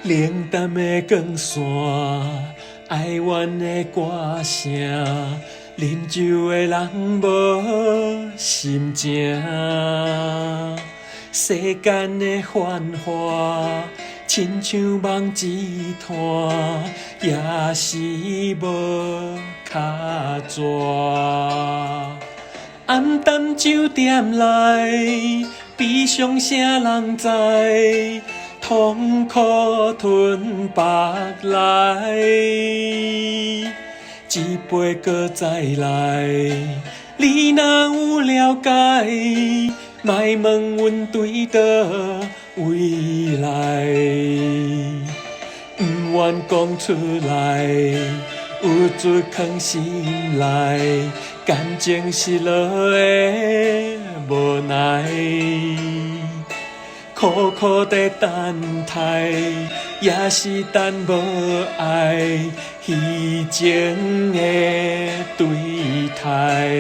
冷淡的光线，哀怨的歌声，啉酒的人无心情。世间的繁华，亲像梦一团，也是无卡纸。暗淡酒店内，悲伤啥人知？痛苦吞白来，一杯搁再来。你若有了解，莫问阮对倒未来。不愿讲出来，有注藏心内，感情失落的无奈。苦苦地等待，也是等无爱，虚情的对待。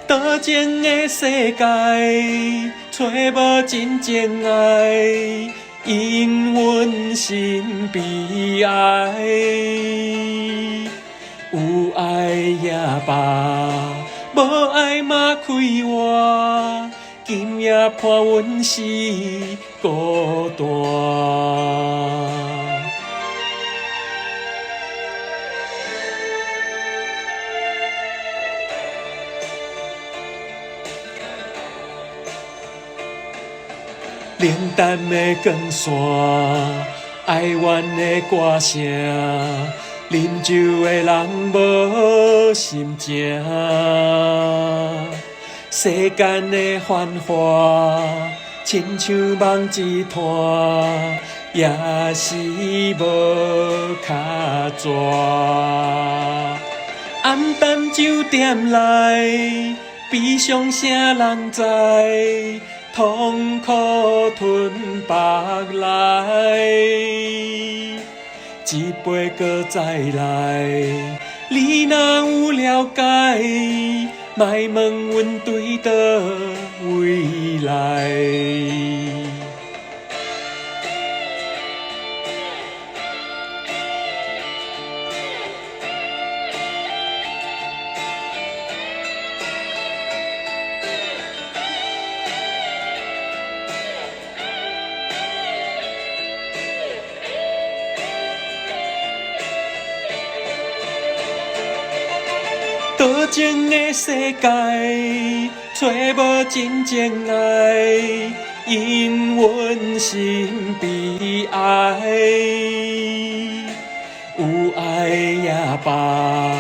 多情的世界，找无真正爱，因阮心悲哀。有爱也罢，无爱嘛开活。今夜伴阮是孤单。冷淡的光线，哀怨的歌声，啉酒的人无心情。世间的繁华，亲像梦一团，也是无卡纸。暗淡酒店内，悲伤啥人知？痛苦吞白来，一杯搁再来。你若有了解，莫问阮对倒未来。多情的世界，找无真正爱，因阮心悲哀。有爱也罢，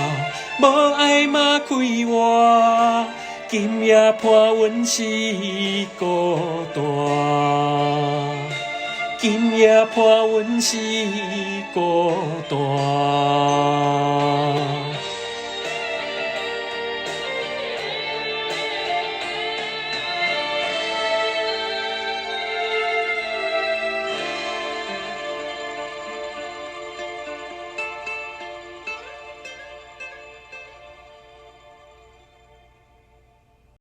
无爱嘛开活。今夜伴阮是孤单，今夜伴阮是孤单。